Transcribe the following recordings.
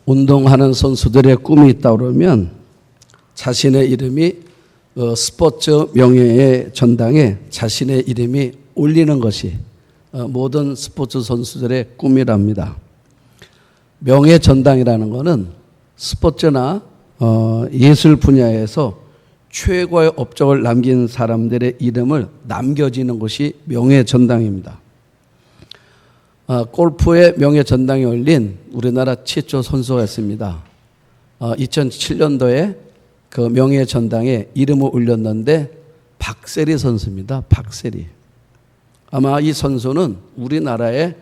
운동하는 선수들의 꿈이 있다 그러면 자신의 이름이 스포츠 명예의 전당에 자신의 이름이 올리는 것이 모든 스포츠 선수들의 꿈이랍니다. 명예 전당이라는 것은 스포츠나 예술 분야에서 최고의 업적을 남긴 사람들의 이름을 남겨지는 것이 명예 전당입니다. 골프의 명예 전당에 올린 우리나라 최초 선수가 있습니다. 2007년도에 그 명예 전당에 이름을 올렸는데 박세리 선수입니다. 박세리. 아마 이 선수는 우리나라의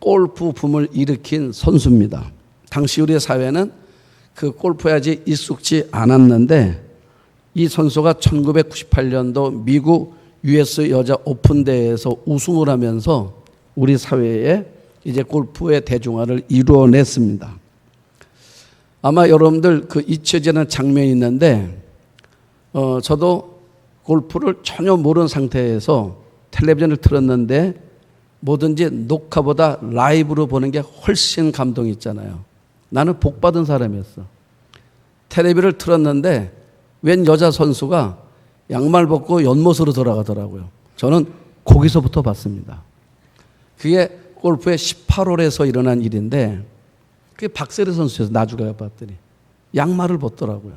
골프 붐을 일으킨 선수입니다. 당시 우리 사회는 그 골프에 아직 익숙지 않았는데 이 선수가 1998년도 미국 US 여자 오픈 대회에서 우승을 하면서 우리 사회에 이제 골프의 대중화를 이루어냈습니다. 아마 여러분들 그 잊혀지는 장면이 있는데 저도 골프를 전혀 모르는 상태에서 텔레비전을 틀었는데 뭐든지 녹화보다 라이브로 보는 게 훨씬 감동이 있잖아요. 나는 복 받은 사람이었어. 텔레비를 틀었는데 웬 여자 선수가 양말 벗고 연못으로 돌아가더라고요. 저는 거기서부터 봤습니다. 그게 골프의 18홀에서 일어난 일인데 그게 박세리 선수였어요. 나중에 봤더니 양말을 벗더라고요.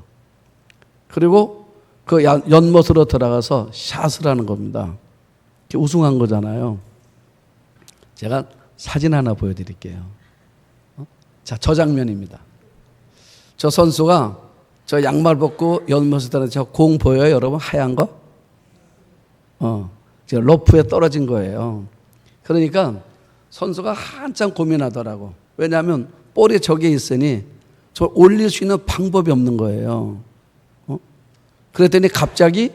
그리고 그 연못으로 들어가서 샷을 하는 겁니다. 우승한 거잖아요. 제가 사진 하나 보여드릴게요. 자, 저 장면입니다. 저 선수가 저 양말 벗고 연못에 들어가서 저 공 보여요, 여러분? 하얀 거? 지금 러프에 떨어진 거예요. 그러니까 선수가 한참 고민하더라고. 왜냐하면 볼이 저기에 있으니 저 올릴 수 있는 방법이 없는 거예요. 그랬더니 갑자기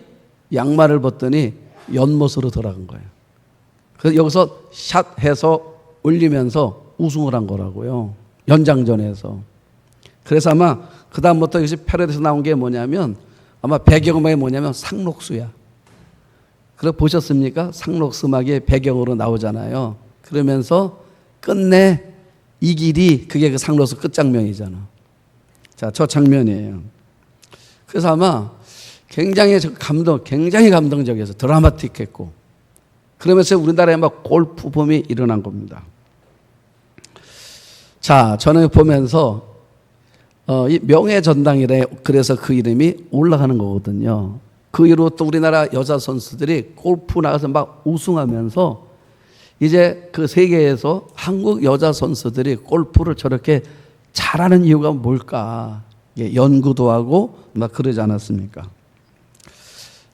양말을 벗더니 연못으로 들어간 거예요. 그래서 여기서 샷해서 올리면서 우승을 한 거라고요. 연장전에서. 그래서 아마 그다음부터 이것이 패러디에서 나온 게 뭐냐면 아마 배경음악이 뭐냐면 상록수야. 그래 보셨습니까? 상록수 음악이 배경으로 나오잖아요. 그러면서 끝내 이 길이 그게 그 상록수 끝장면이잖아. 자, 저 장면이에요. 그래서 아마 굉장히 감동적이어서 드라마틱했고 그러면서 우리나라에 막 골프 붐이 일어난 겁니다. 자, 저는 보면서 이 명예 전당이래 그래서 그 이름이 올라가는 거거든요. 그 이후로 또 우리나라 여자 선수들이 골프 나가서 막 우승하면서 이제 그 세계에서 한국 여자 선수들이 골프를 저렇게 잘하는 이유가 뭘까? 연구도 하고 막 그러지 않았습니까?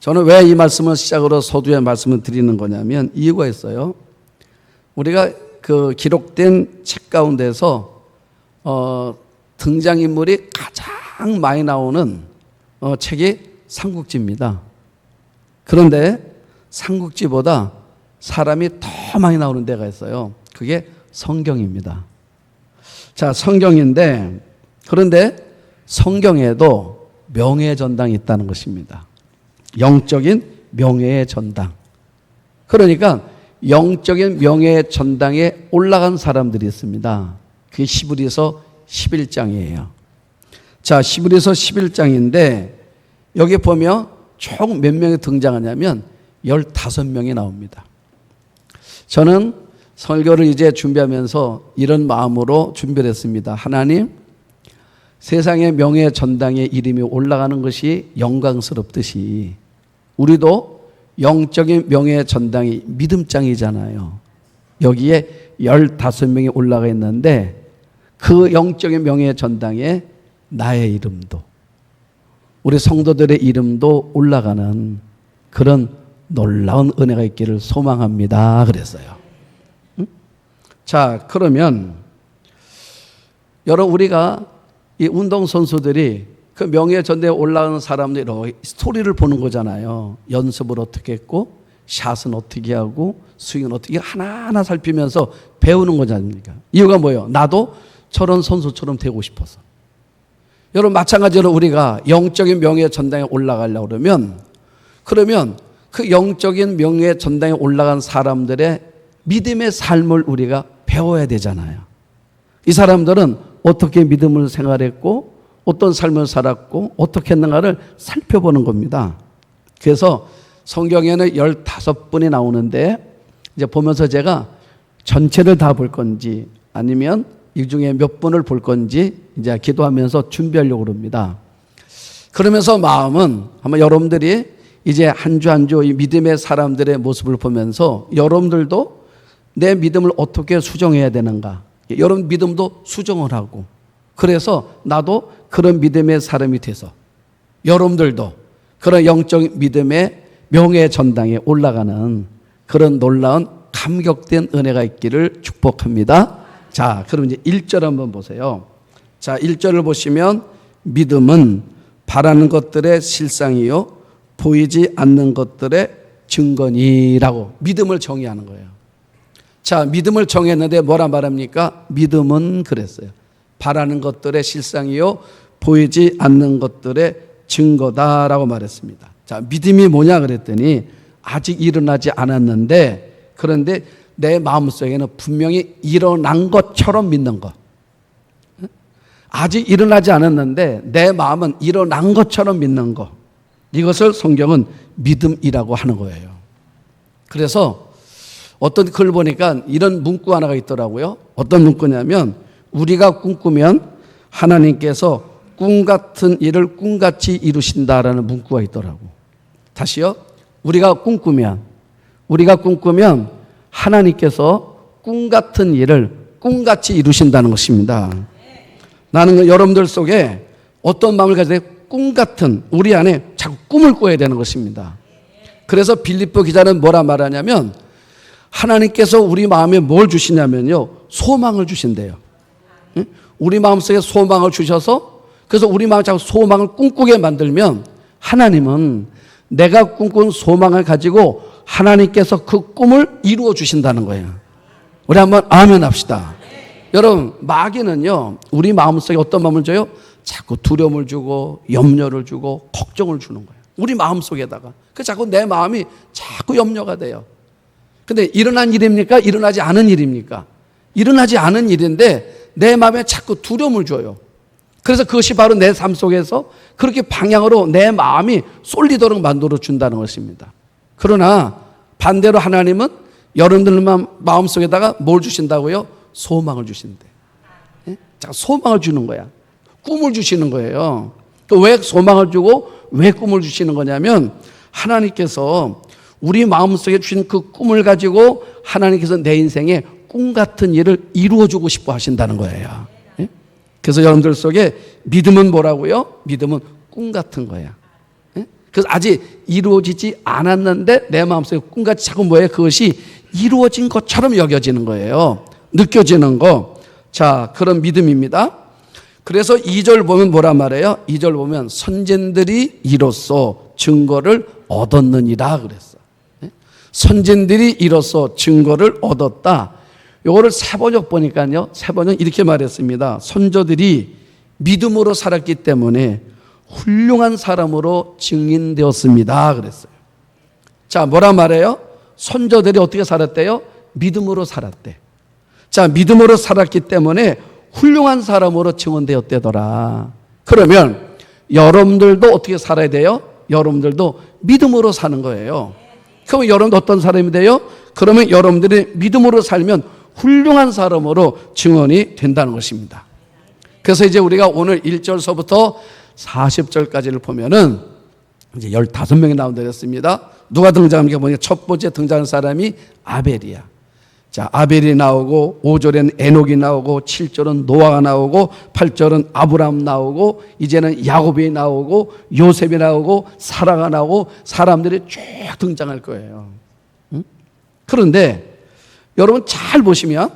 저는 왜 이 말씀을 시작으로 서두에 말씀을 드리는 거냐면 이유가 있어요. 우리가 그 기록된 책 가운데서 등장인물이 가장 많이 나오는 책이 삼국지입니다. 그런데 삼국지보다 사람이 더 많이 나오는 데가 있어요. 그게 성경입니다. 자, 성경인데 그런데 성경에도 명예의 전당이 있다는 것입니다. 영적인 명예의 전당. 그러니까 영적인 명예의 전당에 올라간 사람들이 있습니다. 그게 히브리서 11장이에요. 자, 히브리서 11장인데 여기 보면 총 몇 명이 등장하냐면 15명이 나옵니다. 저는 설교를 이제 준비하면서 이런 마음으로 준비를 했습니다. 하나님, 세상의 명예 전당에 이름이 올라가는 것이 영광스럽듯이 우리도 영적인 명예 전당이 믿음장이잖아요. 여기에 15명이 올라가 있는데 그 영적인 명예 전당에 나의 이름도 우리 성도들의 이름도 올라가는 그런 놀라운 은혜가 있기를 소망합니다. 그랬어요. 자, 그러면 여러분 우리가 이 운동선수들이 그 명예 전대에 올라가는 사람들이 스토리를 보는 거잖아요. 연습을 어떻게 했고 샷은 어떻게 하고 스윙은 어떻게 하나하나 살피면서 배우는 거지 않습니까? 이유가 뭐예요? 나도 저런 선수처럼 되고 싶어서. 여러분 마찬가지로 우리가 영적인 명예 전당에 올라가려고 그러면 그 영적인 명예 전당에 올라간 사람들의 믿음의 삶을 우리가 배워야 되잖아요. 이 사람들은 어떻게 믿음을 생활했고 어떤 삶을 살았고 어떻게 했는가를 살펴보는 겁니다. 그래서 성경에는 15분이 나오는데 이제 보면서 제가 전체를 다 볼 건지 아니면 이 중에 몇 분을 볼 건지 이제 기도하면서 준비하려고 합니다. 그러면서 마음은 아마 여러분들이 이제 한 주 한 주 이 믿음의 사람들의 모습을 보면서 여러분들도 내 믿음을 어떻게 수정해야 되는가, 여러분 믿음도 수정을 하고, 그래서 나도 그런 믿음의 사람이 돼서 여러분들도 그런 영적 믿음의 명예 전당에 올라가는 그런 놀라운 감격된 은혜가 있기를 축복합니다. 자, 그럼 이제 1절 한번 보세요. 자, 1절을 보시면 믿음은 바라는 것들의 실상이요 보이지 않는 것들의 증거니라고 믿음을 정의하는 거예요. 자, 믿음을 정했는데 뭐라 말합니까? 믿음은 그랬어요. 바라는 것들의 실상이요 보이지 않는 것들의 증거다라고 말했습니다. 자, 믿음이 뭐냐 그랬더니 아직 일어나지 않았는데 그런데 내 마음속에는 분명히 일어난 것처럼 믿는 것. 아직 일어나지 않았는데 내 마음은 일어난 것처럼 믿는 것. 이것을 성경은 믿음이라고 하는 거예요. 그래서 어떤 글 보니까 이런 문구 하나가 있더라고요. 어떤 문구냐면 우리가 꿈꾸면 하나님께서 꿈 같은 일을 꿈같이 이루신다라는 문구가 있더라고. 다시요. 우리가 꿈꾸면 하나님께서 꿈 같은 일을 꿈같이 이루신다는 것입니다. 나는 여러분들 속에 어떤 마음을 가지고 꿈 같은 우리 안에 자꾸 꿈을 꿔야 되는 것입니다. 그래서 빌립보 기자는 뭐라 말하냐면 하나님께서 우리 마음에 뭘 주시냐면요 소망을 주신대요. 우리 마음속에 소망을 주셔서 그래서 우리 마음에 자꾸 소망을 꿈꾸게 만들면 하나님은 내가 꿈꾼 소망을 가지고 하나님께서 그 꿈을 이루어 주신다는 거예요. 우리 한번 아멘 합시다. 여러분 마귀는요 우리 마음속에 어떤 마음을 줘요? 자꾸 두려움을 주고 염려를 주고 걱정을 주는 거예요. 우리 마음속에다가. 그 자꾸 내 마음이 자꾸 염려가 돼요. 근데 일어난 일입니까? 일어나지 않은 일입니까? 일어나지 않은 일인데 내 마음에 자꾸 두려움을 줘요. 그래서 그것이 바로 내 삶 속에서 그렇게 방향으로 내 마음이 쏠리도록 만들어 준다는 것입니다. 그러나 반대로 하나님은 여러분들 마음속에다가 뭘 주신다고요? 소망을 주신대. 자, 소망을 주는 거야. 꿈을 주시는 거예요. 또 왜 소망을 주고 왜 꿈을 주시는 거냐면 하나님께서 우리 마음속에 주신 그 꿈을 가지고 하나님께서 내 인생에 꿈 같은 일을 이루어주고 싶어 하신다는 거예요. 그래서 여러분들 속에 믿음은 뭐라고요? 믿음은 꿈 같은 거야. 그래서 아직 이루어지지 않았는데 내 마음속에 꿈같이 자꾸 뭐예요? 그것이 이루어진 것처럼 여겨지는 거예요. 느껴지는 거. 자, 그런 믿음입니다. 그래서 2절 보면 뭐라 말해요? 2절 보면 선진들이 이로써 증거를 얻었느니라 그랬어. 선진들이 이로써 증거를 얻었다. 요거를 세번역 보니까요. 세번역 이렇게 말했습니다. 선조들이 믿음으로 살았기 때문에 훌륭한 사람으로 증인되었습니다. 그랬어요. 자, 뭐라 말해요? 선조들이 어떻게 살았대요? 믿음으로 살았대. 자, 믿음으로 살았기 때문에 훌륭한 사람으로 증언되었대더라. 그러면 여러분들도 어떻게 살아야 돼요? 여러분들도 믿음으로 사는 거예요. 그러면 여러분도 어떤 사람이 돼요? 그러면 여러분들이 믿음으로 살면 훌륭한 사람으로 증언이 된다는 것입니다. 그래서 이제 우리가 오늘 1절서부터 40절까지를 보면은 이제 15명이 나온다고 했습니다. 누가 등장합니까? 보니까 첫 번째 등장하는 사람이 아벨이야. 자, 아벨이 나오고 5절에는 에녹이 나오고 7절은 노아가 나오고 8절은 아브라함 나오고 이제는 야곱이 나오고 요셉이 나오고 사라가 나오고 사람들이 쭉 등장할 거예요. 그런데 여러분 잘 보시면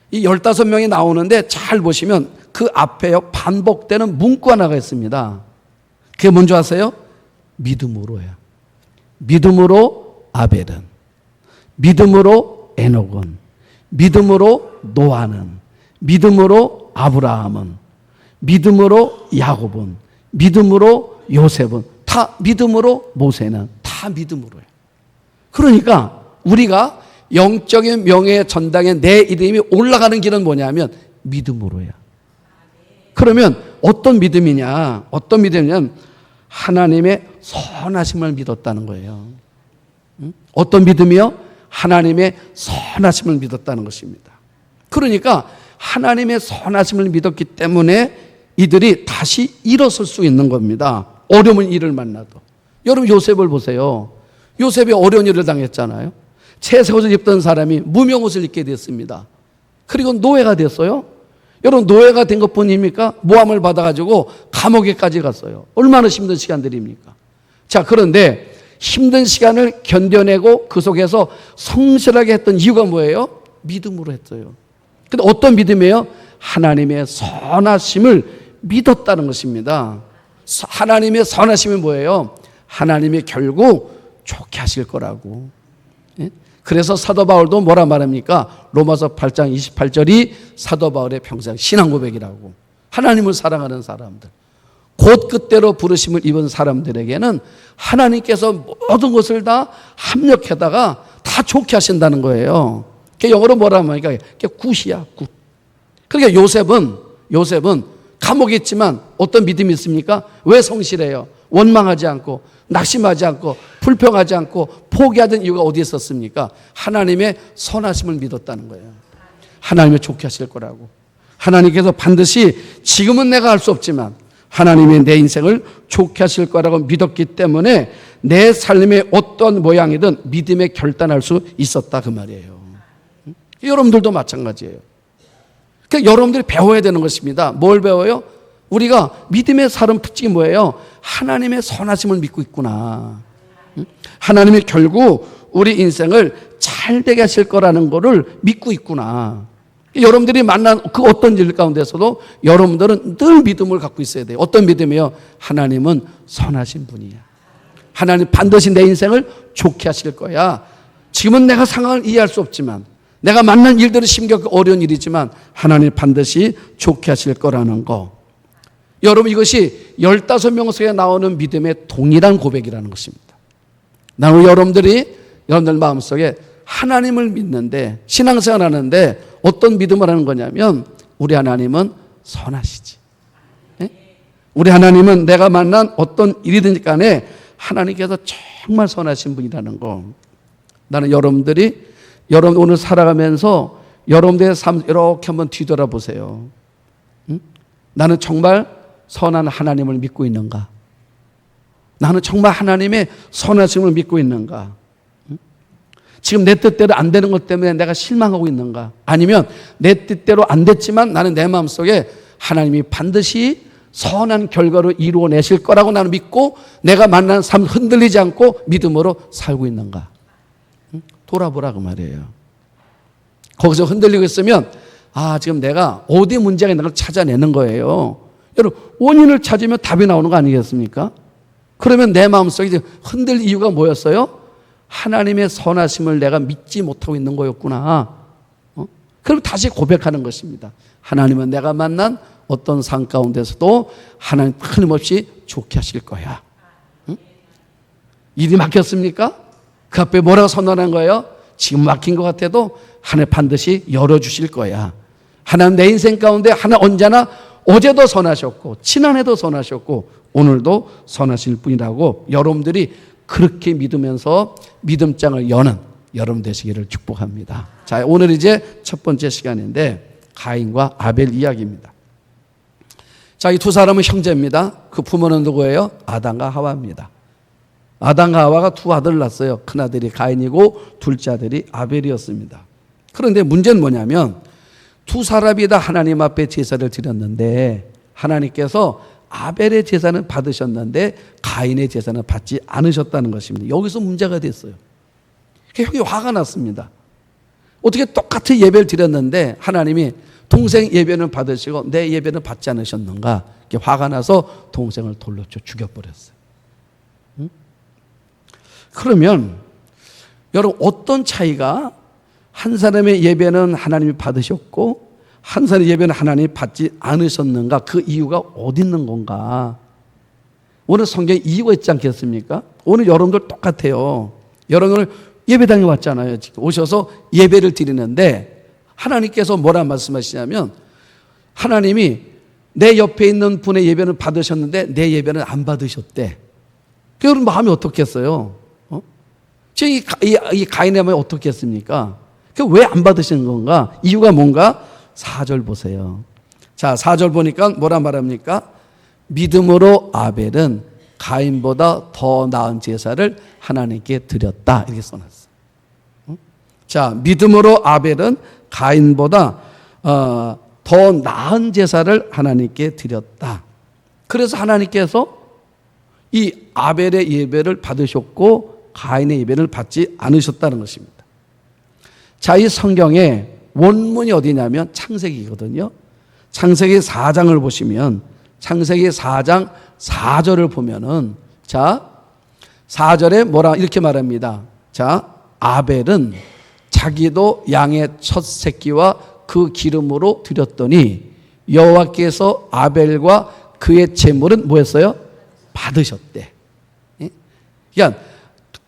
이 15명이 나오는데 잘 보시면 그 앞에요 반복되는 문구 하나가 있습니다. 그게 뭔지 아세요? 믿음으로야. 믿음으로 아벨은, 믿음으로 에녹은, 믿음으로 노아는, 믿음으로 아브라함은, 믿음으로 야곱은, 믿음으로 요셉은, 다 믿음으로 모세는 다 믿음으로요. 그러니까 우리가 영적인 명예의 전당에 내 이름이 올라가는 길은 뭐냐면 믿음으로야. 그러면 어떤 믿음이냐? 어떤 믿음이냐면 하나님의 선하심을 믿었다는 거예요. 어떤 믿음이요? 하나님의 선하심을 믿었다는 것입니다. 그러니까 하나님의 선하심을 믿었기 때문에 이들이 다시 일어설 수 있는 겁니다. 어려운 일을 만나도. 여러분 요셉을 보세요. 요셉이 어려운 일을 당했잖아요. 채색 옷을 입던 사람이 무명 옷을 입게 됐습니다. 그리고 노예가 됐어요. 여러분 노예가 된 것뿐입니까? 모함을 받아가지고 감옥에까지 갔어요. 얼마나 힘든 시간들입니까? 자, 그런데 힘든 시간을 견뎌내고 그 속에서 성실하게 했던 이유가 뭐예요? 믿음으로 했어요. 근데 어떤 믿음이에요? 하나님의 선하심을 믿었다는 것입니다. 하나님의 선하심이 뭐예요? 하나님이 결국 좋게 하실 거라고. 그래서 사도 바울도 뭐라 말합니까? 로마서 8장 28절이 사도 바울의 평생 신앙 고백이라고. 하나님을 사랑하는 사람들, 곧 그때로 부르심을 입은 사람들에게는 하나님께서 모든 것을 다 합력해다가 다 좋게 하신다는 거예요. 그게 영어로 뭐라 하니까 그게 굿이야, 굿. 그러니까 요셉은 감옥에 있지만 어떤 믿음이 있습니까? 왜 성실해요? 원망하지 않고 낙심하지 않고 불평하지 않고 포기하던 이유가 어디에 있었습니까? 하나님의 선하심을 믿었다는 거예요. 하나님이 좋게 하실 거라고. 하나님께서 반드시 지금은 내가 할 수 없지만 하나님이 내 인생을 좋게 하실 거라고 믿었기 때문에 내 삶의 어떤 모양이든 믿음에 결단할 수 있었다 그 말이에요. 여러분들도 마찬가지예요. 그러니까 여러분들이 배워야 되는 것입니다. 뭘 배워요? 우리가 믿음의 사람 특징이 뭐예요? 하나님의 선하심을 믿고 있구나. 하나님이 결국 우리 인생을 잘 되게 하실 거라는 것을 믿고 있구나. 여러분들이 만난 그 어떤 일 가운데서도 여러분들은 늘 믿음을 갖고 있어야 돼요. 어떤 믿음이요? 하나님은 선하신 분이야. 하나님 반드시 내 인생을 좋게 하실 거야. 지금은 내가 상황을 이해할 수 없지만, 내가 만난 일들은 심겹고 어려운 일이지만 하나님 반드시 좋게 하실 거라는 거. 여러분, 이것이 15명 속에 나오는 믿음의 동일한 고백이라는 것입니다. 나는 여러분들 마음속에 하나님을 믿는데, 신앙생활 하는데 어떤 믿음을 하는 거냐면, 우리 하나님은 선하시지. 우리 하나님은 내가 만난 어떤 일이든 간에 하나님께서 정말 선하신 분이라는 거. 나는 여러분 오늘 살아가면서 여러분들의 삶 이렇게 한번 뒤돌아보세요. 나는 정말 선한 하나님을 믿고 있는가? 나는 정말 하나님의 선하심을 믿고 있는가? 지금 내 뜻대로 안 되는 것 때문에 내가 실망하고 있는가? 아니면 내 뜻대로 안 됐지만 나는 내 마음속에 하나님이 반드시 선한 결과를 이루어내실 거라고 나는 믿고 내가 만난 삶 흔들리지 않고 믿음으로 살고 있는가? 돌아보라 그 말이에요. 거기서 흔들리고 있으면 지금 내가 어디 문제가 있는 걸 찾아내는 거예요. 여러분, 원인을 찾으면 답이 나오는 거 아니겠습니까? 그러면 내 마음속에 흔들 이유가 뭐였어요? 하나님의 선하심을 내가 믿지 못하고 있는 거였구나. 그럼 다시 고백하는 것입니다. 하나님은 내가 만난 어떤 상 가운데서도 하나님 틀림없이 좋게 하실 거야. 일이 막혔습니까? 그 앞에 뭐라고 선언한 거예요? 지금 막힌 것 같아도 하나님 반드시 열어주실 거야. 하나님 내 인생 가운데 하나 언제나 어제도 선하셨고 지난해도 선하셨고 오늘도 선하실 분이라고 여러분들이 그렇게 믿으면서 믿음장을 여는 여러분 되시기를 축복합니다. 자, 오늘 이제 첫 번째 시간인데 가인과 아벨 이야기입니다. 자, 이 두 사람은 형제입니다. 그 부모는 누구예요? 아담과 하와입니다. 아담과 하와가 두 아들을 낳았어요. 큰아들이 가인이고 둘째 아들이 아벨이었습니다. 그런데 문제는 뭐냐면 두 사람이 다 하나님 앞에 제사를 드렸는데 하나님께서 아벨의 제사는 받으셨는데 가인의 제사는 받지 않으셨다는 것입니다. 여기서 문제가 됐어요. 형이 화가 났습니다. 어떻게 똑같은 예배를 드렸는데 하나님이 동생 예배는 받으시고 내 예배는 받지 않으셨는가? 화가 나서 동생을 돌로 쳐 죽여버렸어요. 그러면 여러분, 어떤 차이가 한 사람의 예배는 하나님이 받으셨고 한 사람의 예배는 하나님이 받지 않으셨는가? 그 이유가 어디 있는 건가? 오늘 성경에 이유가 있지 않겠습니까? 오늘 여러분들 똑같아요. 여러분들 예배당에 왔잖아요. 지금 오셔서 예배를 드리는데 하나님께서 뭐라 말씀하시냐면 하나님이 내 옆에 있는 분의 예배는 받으셨는데 내 예배는 안 받으셨대. 그럼 마음이 어떻겠어요? 지금 이 가인의 마음이 어떻겠습니까? 왜 안 받으시는 건가? 이유가 뭔가? 4절 보세요. 자, 4절 보니까 뭐라 말합니까? 믿음으로 아벨은 가인보다 더 나은 제사를 하나님께 드렸다. 이렇게 써놨어요. 자, 믿음으로 아벨은 가인보다 더 나은 제사를 하나님께 드렸다. 그래서 하나님께서 이 아벨의 예배를 받으셨고 가인의 예배를 받지 않으셨다는 것입니다. 자, 이 성경의 원문이 어디냐면 창세기거든요. 창세기 4장을 보시면 창세기 4장 4절을 보면은 자, 4절에 뭐라 이렇게 말합니다. 자, 아벨은 자기도 양의 첫 새끼와 그 기름으로 드렸더니 여호와께서 아벨과 그의 제물은 뭐였어요? 받으셨대. 그러니까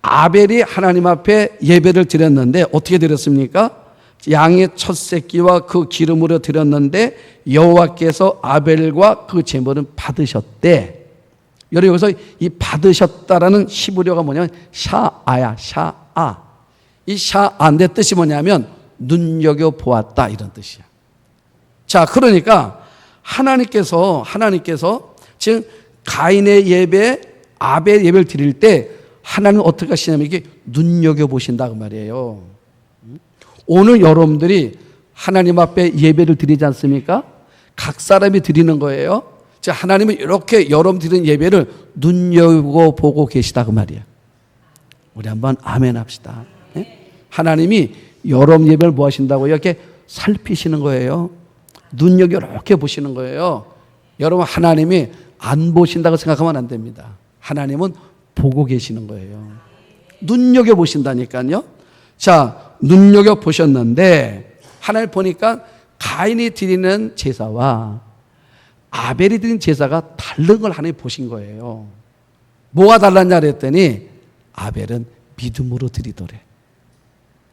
아벨이 하나님 앞에 예배를 드렸는데 어떻게 드렸습니까? 양의 첫 새끼와 그 기름으로 드렸는데 여호와께서 아벨과 그 제물은 받으셨대. 여기서 이 받으셨다라는 히브리어가 뭐냐면 샤아야, 샤아. 이 샤아인데 뜻이 뭐냐면 눈여겨 보았다 이런 뜻이야. 자, 그러니까 하나님께서 지금 가인의 예배, 아벨 예배를 드릴 때 하나님은 어떻게 하시냐면 이게 눈여겨 보신다 그 말이에요. 오늘 여러분들이 하나님 앞에 예배를 드리지 않습니까? 각 사람이 드리는 거예요. 자, 하나님은 이렇게 여러분 드리는 예배를 눈여겨보고 계시다 그 말이야. 우리 한번 아멘 합시다. 네? 하나님이 여러분 예배를 뭐 하신다고요? 이렇게 살피시는 거예요. 눈여겨 이렇게 보시는 거예요. 여러분 하나님이 안 보신다고 생각하면 안 됩니다. 하나님은 보고 계시는 거예요. 눈여겨 보신다니까요. 자, 눈여겨 보셨는데 하나님 보니까 가인이 드리는 제사와 아벨이 드린 제사가 다른 걸 하나님 보신 거예요. 뭐가 달랐냐 그랬더니 아벨은 믿음으로 드리더래.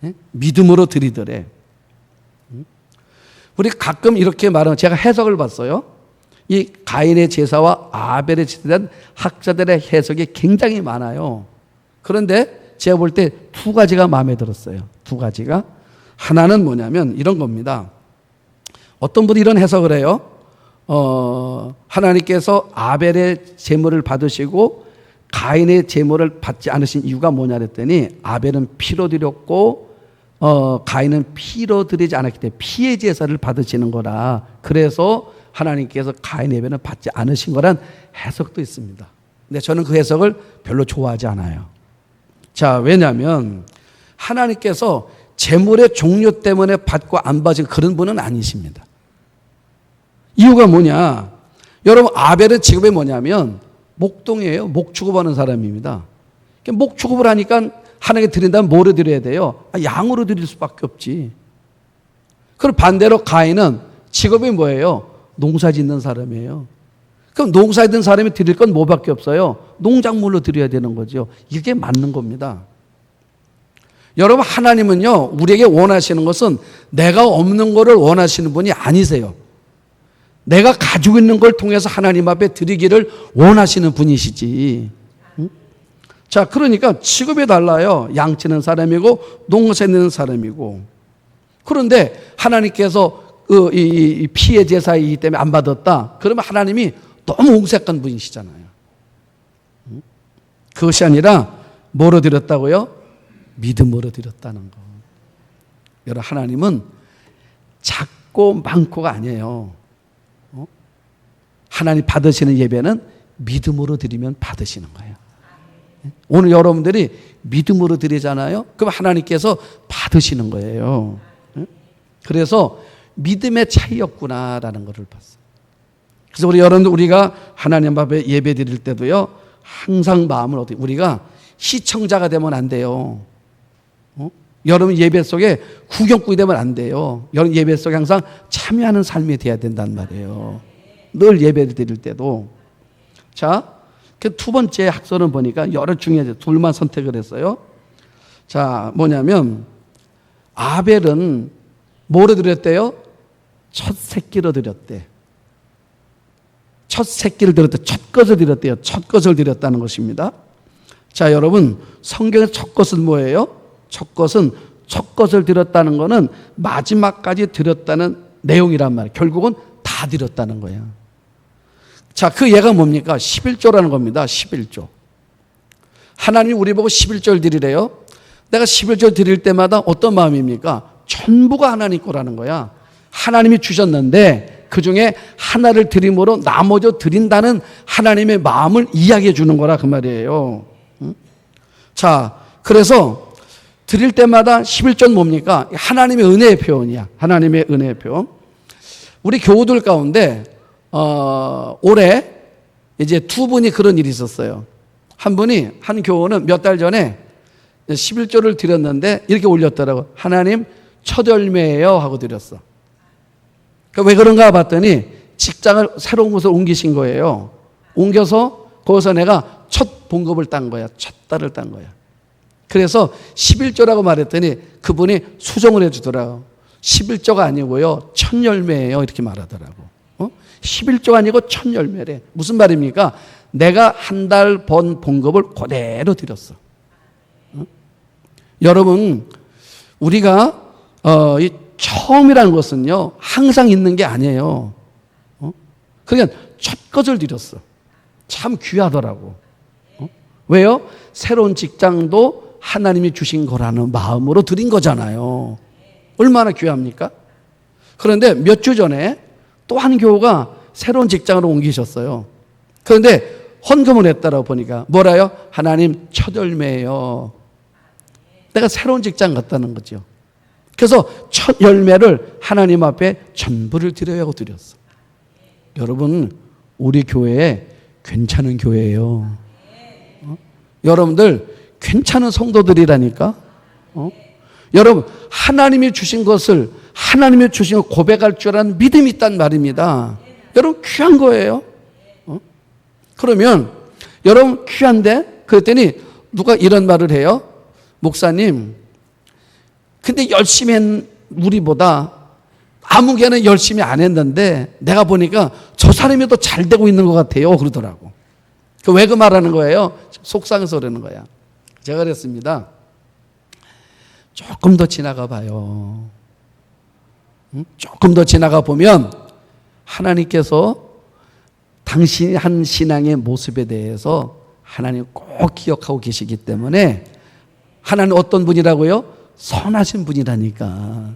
네? 믿음으로 드리더래. 우리 가끔 이렇게 말하면 제가 해석을 봤어요. 이 가인의 제사와 아벨의 제사에 대한 학자들의 해석이 굉장히 많아요. 그런데 제가 볼 때 두 가지가 마음에 들었어요. 두 가지가. 하나는 뭐냐면 이런 겁니다. 어떤 분이 이런 해석을 해요. 하나님께서 아벨의 제물을 받으시고 가인의 제물을 받지 않으신 이유가 뭐냐 그랬더니 아벨은 피로 드렸고 가인은 피로 드리지 않았기 때문에 피의 제사를 받으시는 거라. 그래서 하나님께서 가인의 예배는 받지 않으신 거란 해석도 있습니다. 근데 저는 그 해석을 별로 좋아하지 않아요. 자, 왜냐하면 하나님께서 제물의 종류 때문에 받고 안 받은 그런 분은 아니십니다. 이유가 뭐냐? 여러분 아벨의 직업이 뭐냐면 목동이에요. 목 취급하는 사람입니다. 목 취급을 하니까 하나님께 드린다면 뭐로 드려야 돼요? 양으로 드릴 수밖에 없지. 그럼 반대로 가인은 직업이 뭐예요? 농사 짓는 사람이에요. 그럼 농사 짓는 사람이 드릴 건 뭐밖에 없어요? 농작물로 드려야 되는 거죠. 이게 맞는 겁니다. 여러분 하나님은요 우리에게 원하시는 것은 내가 없는 것을 원하시는 분이 아니세요. 내가 가지고 있는 걸 통해서 하나님 앞에 드리기를 원하시는 분이시지. 응? 자, 그러니까 직업이 달라요. 양치는 사람이고 농사 짓는 사람이고. 그런데 하나님께서 이 피의 제사이기 때문에 안 받았다. 그러면 하나님이 너무 옹색한 분이시잖아요. 응? 그것이 아니라 뭐로 드렸다고요? 믿음으로 드렸다는 거. 여러분 하나님은 작고 많고가 아니에요. 하나님 받으시는 예배는 믿음으로 드리면 받으시는 거예요. 오늘 여러분들이 믿음으로 드리잖아요. 그럼 하나님께서 받으시는 거예요. 그래서 믿음의 차이였구나라는 것을 봤어요. 그래서 우리 여러분들 우리가 하나님 앞에 예배 드릴 때도요. 항상 마음을 어떻게 우리가 시청자가 되면 안 돼요. 여러분 예배 속에 구경꾼이 되면 안 돼요. 여러분 예배 속에 항상 참여하는 삶이 돼야 된단 말이에요. 늘 예배를 드릴 때도. 자, 그 두 번째 학설은 보니까 여러 중에 둘만 선택을 했어요. 자, 뭐냐면 아벨은 뭐로 드렸대요? 첫 새끼로 드렸대. 첫 새끼를 드렸대. 첫 것을 드렸대요. 첫 것을 드렸다는 것입니다. 자, 여러분, 성경의 첫 것은 뭐예요? 첫 것은 첫 것을 드렸다는 것은 마지막까지 드렸다는 내용이란 말이에요. 결국은 다 드렸다는 거야. 자, 그 예가 뭡니까? 11조라는 겁니다. 11조. 하나님이 우리 보고 11조를 드리래요. 내가 11조 드릴 때마다 어떤 마음입니까? 전부가 하나님 거라는 거야. 하나님이 주셨는데 그 중에 하나를 드림으로 나머지 드린다는 하나님의 마음을 이야기해 주는 거라 그 말이에요. 자, 그래서 드릴 때마다 11조는 뭡니까? 하나님의 은혜의 표현이야. 하나님의 은혜의 표현. 우리 교우들 가운데 올해 이제 두 분이 그런 일이 있었어요. 한 분이, 한 교우는 몇 달 전에 11조를 드렸는데 이렇게 올렸더라고. 하나님 첫 열매예요 하고 드렸어. 왜 그런가 봤더니 직장을 새로운 곳으로 옮기신 거예요. 옮겨서 거기서 내가 첫 봉급을 딴 거야. 첫 달을 딴 거야. 그래서 11조라고 말했더니 그분이 수정을 해주더라고. 11조가 아니고요, 첫 열매예요 이렇게 말하더라고. 11조가 아니고 첫 열매래. 무슨 말입니까? 내가 한 달 번 봉급을 그대로 드렸어. 여러분, 우리가 이 처음이라는 것은요 항상 있는 게 아니에요. 그러니까 첫 것을 드렸어. 참 귀하더라고. 왜요? 새로운 직장도 하나님이 주신 거라는 마음으로 드린 거잖아요. 얼마나 귀합니까? 그런데 몇 주 전에 또 한 교우가 새로운 직장으로 옮기셨어요. 그런데 헌금을 했다라고 보니까 뭐라요? 하나님 첫 열매예요. 내가 새로운 직장 갔다는 거죠. 그래서 첫 열매를 하나님 앞에 전부를 드려야 하고 드렸어. 여러분, 우리 교회에 괜찮은 교회예요. 여러분들 괜찮은 성도들이라니까. 여러분, 하나님이 주신 것을 하나님이 주신 걸 고백할 줄 아는 믿음이 있단 말입니다. 여러분 귀한 거예요. 그러면 여러분 귀한데, 그랬더니 누가 이런 말을 해요. 목사님, 근데 열심히 한 우리보다 아무개는 열심히 안 했는데 내가 보니까 저 사람이 더 잘 되고 있는 것 같아요 그러더라고. 왜 그 말하는 거예요? 속상해서 그러는 거야. 제가 그랬습니다. 조금 더 지나가 봐요. 조금 더 지나가 보면 하나님께서 당신이 한 신앙의 모습에 대해서 하나님 꼭 기억하고 계시기 때문에, 하나님 어떤 분이라고요? 선하신 분이라니까.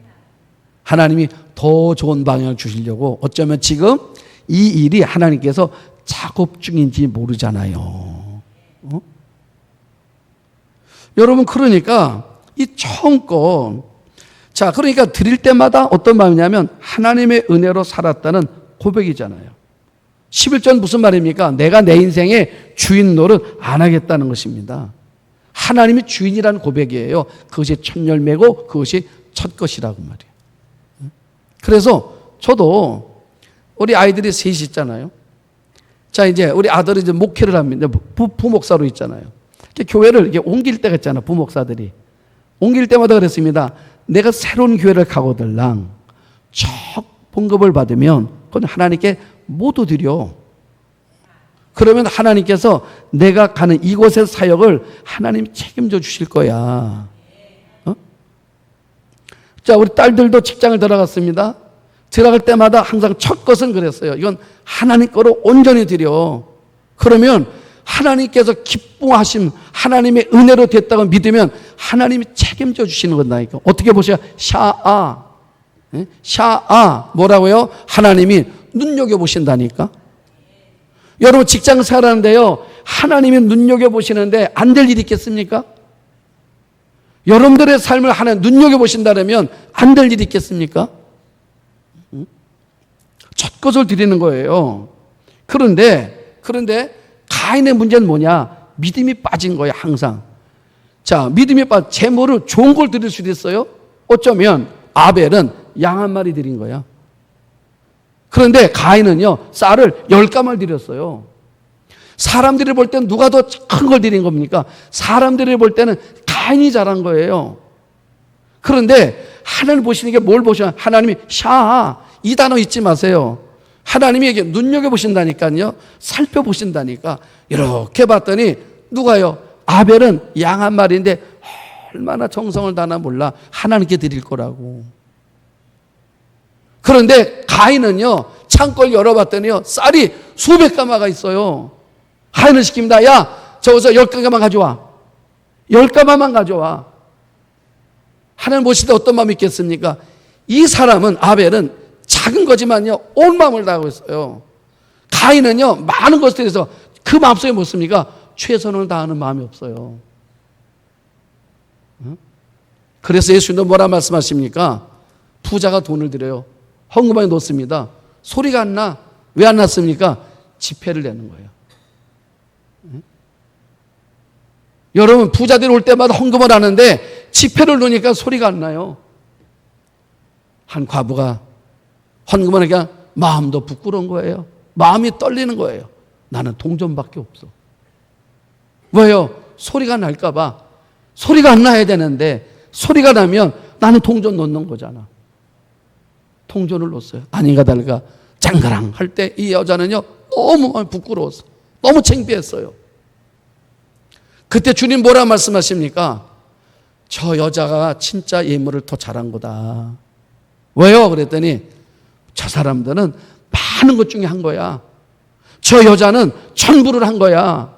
하나님이 더 좋은 방향을 주시려고 어쩌면 지금 이 일이 하나님께서 작업 중인지 모르잖아요. 여러분, 그러니까 이 처음 거, 자, 그러니까 드릴 때마다 어떤 마음이냐면 하나님의 은혜로 살았다는 고백이잖아요. 11조는 무슨 말입니까? 내가 내 인생의 주인 노릇 안 하겠다는 것입니다. 하나님이 주인이라는 고백이에요. 그것이 첫 열매고 그것이 첫 것이라고 말이에요. 그래서 저도 우리 아이들이 셋이 있잖아요. 자, 이제 우리 아들이 이제 목회를 합니다. 부목사로 있잖아요. 교회를 이렇게 옮길 때가 있잖아요. 부목사들이. 옮길 때마다 그랬습니다. 내가 새로운 교회를 가거들랑 첫 봉급을 받으면 그건 하나님께 모두 드려. 그러면 하나님께서 내가 가는 이곳의 사역을 하나님이 책임져 주실 거야. 자, 우리 딸들도 직장을 들어갔습니다. 들어갈 때마다 항상 첫 것은 그랬어요. 이건 하나님 거로 온전히 드려. 그러면 하나님께서 기뻐하심, 하나님의 은혜로 됐다고 믿으면 하나님이 책임져 주시는 건다니까. 어떻게 보세요? 샤아 뭐라고요? 하나님이 눈여겨보신다니까. 여러분 직장 생활하는데요, 하나님이 눈여겨보시는데 안 될 일이 있겠습니까? 여러분들의 삶을 하나님 눈여겨보신다면 안 될 일이 있겠습니까? 첫 것을 드리는 거예요. 그런데 가인의 문제는 뭐냐? 믿음이 빠진 거예요, 항상. 자, 믿음이 빠진, 재물을 좋은 걸 드릴 수도 있어요. 어쩌면 아벨은 양 한 마리 드린 거야. 그런데 가인은요, 쌀을 10가마를 드렸어요. 사람들이 볼 때는 누가 더 큰 걸 드린 겁니까? 사람들이 볼 때는 가인이 잘한 거예요. 그런데 하나님 보시는 게 뭘 보셔? 하나님이 이 단어 잊지 마세요. 하나님에게 눈여겨보신다니까요. 살펴보신다니까. 이렇게 봤더니 누가요? 아벨은 양 한 마리인데 얼마나 정성을 다나 몰라. 하나님께 드릴 거라고. 그런데 가인은요, 창고를 열어봤더니요, 쌀이 수백 가마가 있어요. 가인을 시킵니다. 야, 저기서 10가마만 가져와. 10가마만 가져와. 하나님 보실 때 어떤 마음이 있겠습니까? 이 사람은, 아벨은 작은 거지만요, 온 마음을 다하고 있어요. 가인은요, 많은 것에 대해서 그 마음속에 뭡니까? 최선을 다하는 마음이 없어요. 그래서 예수님도 뭐라 말씀하십니까? 부자가 돈을 들여요. 헌금방에 놓습니다. 소리가 안 나. 왜 안 났습니까? 지폐를 내는 거예요. 여러분, 부자들이 올 때마다 헌금을 하는데 지폐를 놓으니까 소리가 안 나요. 한 과부가 헌금을 하니까 마음도 부끄러운 거예요. 마음이 떨리는 거예요. 나는 동전밖에 없어. 왜요? 소리가 날까 봐. 소리가 안 나야 되는데 소리가 나면 나는 동전 놓는 거잖아. 동전을 놓았어요. 아닌가 다를까 짱가랑 할 때 이 여자는요, 너무 부끄러웠어. 너무 창피했어요. 그때 주님 뭐라 말씀하십니까? 저 여자가 진짜 예물을 더 잘한 거다. 왜요? 그랬더니 저 사람들은 많은 것 중에 한 거야. 저 여자는 전부를 한 거야.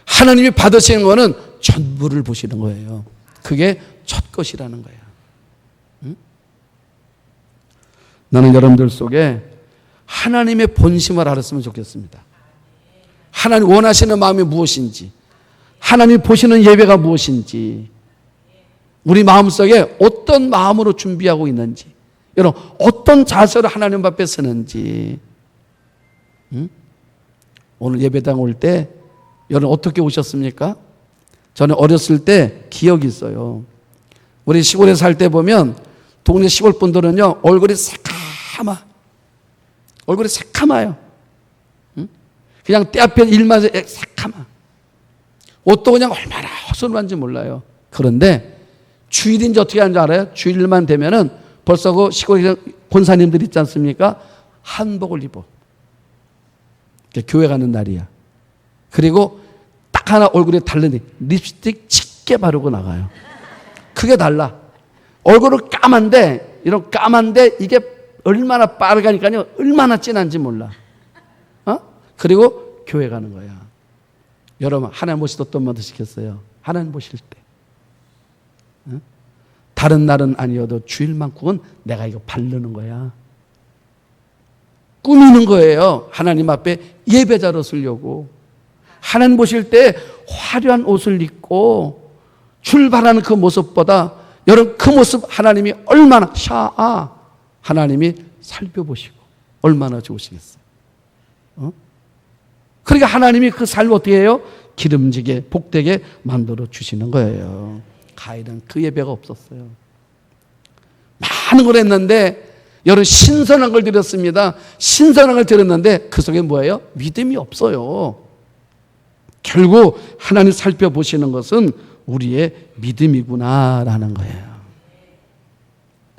하나님이 받으시는 거는 전부를 보시는 거예요. 그게 첫 것이라는 거야. 응? 나는 여러분들 속에 하나님의 본심을 알았으면 좋겠습니다. 하나님 원하시는 마음이 무엇인지, 하나님 보시는 예배가 무엇인지, 우리 마음속에 어떤 마음으로 준비하고 있는지, 여러분 어떤 자세로 하나님 앞에 서는지. 응? 오늘 예배당 올 때 여러분 어떻게 오셨습니까? 저는 어렸을 때 기억이 있어요. 우리 시골에 살 때 보면 동네 시골 분들은요, 얼굴이 새카마요. 응? 그냥 때 앞에 일만 새카마. 옷도 그냥 얼마나 허술한지 몰라요. 그런데 주일인지 어떻게 하는지 알아요? 주일만 되면은 벌써 그 시골에 권사님들 있지 않습니까? 한복을 입어. 교회 가는 날이야. 그리고 딱 하나 얼굴에 달르니 립스틱 짙게 바르고 나가요. 그게 달라. 얼굴은 까만데, 이런 까만데 이게 얼마나 빨가니까요, 얼마나 진한지 몰라. 그리고 교회 가는 거야. 여러분, 하나님 보실 때 어떤 마음도 시켰어요? 하나님 보실 때. 다른 날은 아니어도 주일만큼은 내가 이거 바르는 거야. 꾸미는 거예요. 하나님 앞에 예배자로 쓰려고. 하나님 보실 때 화려한 옷을 입고 출발하는 그 모습보다 여러분 그 모습 하나님이 얼마나 하나님이 살펴보시고 얼마나 좋으시겠어요. 그러니까 하나님이 그 삶을 어떻게 해요? 기름지게 복되게 만들어 주시는 거예요. 가인은 그 예배가 없었어요. 많은 걸 했는데 여러분 신선한 걸 드렸습니다. 신선한 걸 드렸는데 그 속에 뭐예요? 믿음이 없어요. 결국 하나님 살펴보시는 것은 우리의 믿음이구나라는 거예요.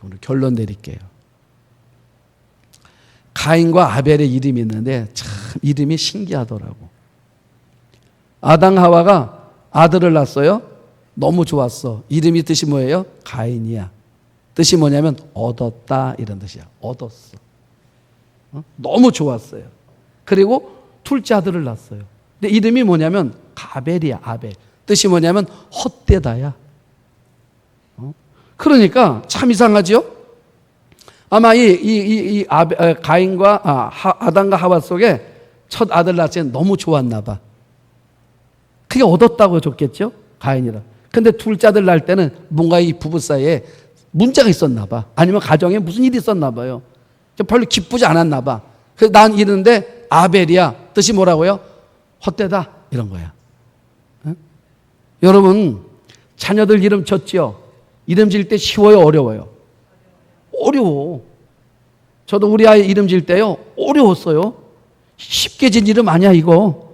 오늘 결론 내릴게요. 가인과 아벨의 이름이 있는데 참 이름이 신기하더라고. 아담 하와가 아들을 낳았어요. 너무 좋았어. 이름이 뜻이 뭐예요? 가인이야. 뜻이 뭐냐면 얻었다 이런 뜻이야. 얻었어. 너무 좋았어요. 그리고 둘째 아들을 낳았어요. 근데 이름이 뭐냐면 가벨이야. 아벨. 뜻이 뭐냐면 헛되다야. 그러니까 참 이상하죠? 아마 가인과 아담과 하와 속에 첫 아들 낳을 때 너무 좋았나 봐. 그게 얻었다고 좋겠죠? 가인이라. 근데 둘째 아들 낳을 때는 뭔가 이 부부 사이에 문제가 있었나 봐. 아니면 가정에 무슨 일이 있었나 봐요. 별로 기쁘지 않았나 봐. 그래서 난 이러는데 아벨이야. 뜻이 뭐라고요? 헛되다. 이런 거야. 응? 여러분 자녀들 이름 졌지요? 이름 지을 때 쉬워요? 어려워요? 어려워. 저도 우리 아이 이름 지을 때요 어려웠어요. 쉽게 진 이름 아니야 이거.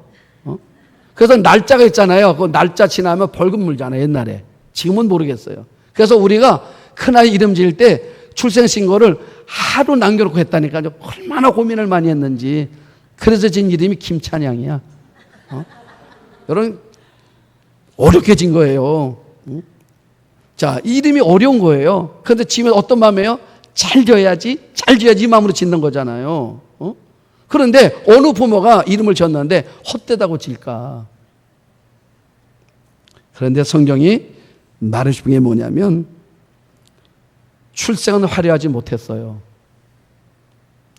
그래서 날짜가 있잖아요. 그 날짜 지나면 벌금 물잖아요 옛날에. 지금은 모르겠어요. 그래서 우리가 큰아이 이름 지을 때 출생신고를 하루 남겨놓고 했다니까요. 얼마나 고민을 많이 했는지. 그래서 진 이름이 김찬양이야. 여러분, 어렵게 진 거예요. 자, 이름이 어려운 거예요. 그런데 지면 어떤 마음이에요? 잘 지어야지 이 마음으로 짓는 거잖아요. 그런데 어느 부모가 이름을 지었는데 헛되다고 질까? 그런데 성경이 말해 주는 게 뭐냐면 출생은 화려하지 못했어요.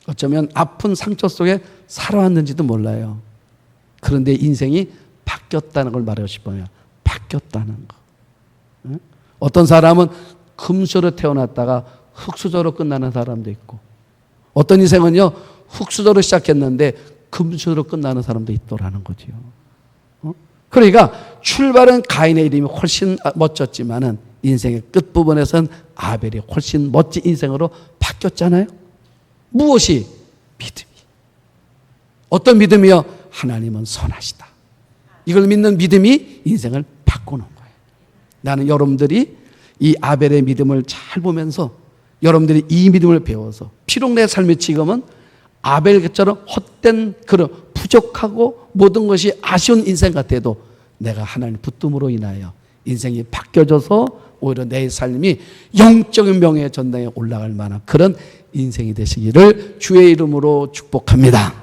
어쩌면 아픈 상처 속에 살아왔는지도 몰라요. 그런데 인생이 바뀌었다는 걸 말하고 싶어요. 바뀌었다는 거. 어떤 사람은 금수저로 태어났다가 흙수저로 끝나는 사람도 있고, 어떤 인생은요 흙수저로 시작했는데 금수저로 끝나는 사람도 있더라는 거지요. 그러니까 출발은 가인의 이름이 훨씬 멋졌지만은 인생의 끝부분에선 아벨이 훨씬 멋진 인생으로 바뀌었잖아요. 무엇이? 믿음이. 어떤 믿음이요? 하나님은 선하시다. 이걸 믿는 믿음이 인생을 바꾸는 거예요. 나는 여러분들이 이 아벨의 믿음을 잘 보면서 여러분들이 이 믿음을 배워서 비록 내 삶의 지금은 아벨처럼 헛된 그런 부족하고 모든 것이 아쉬운 인생 같아도 내가 하나님 붙듦으로 인하여 인생이 바뀌어져서 오히려 내 삶이 영적인 명예의 전당에 올라갈 만한 그런 인생이 되시기를 주의 이름으로 축복합니다.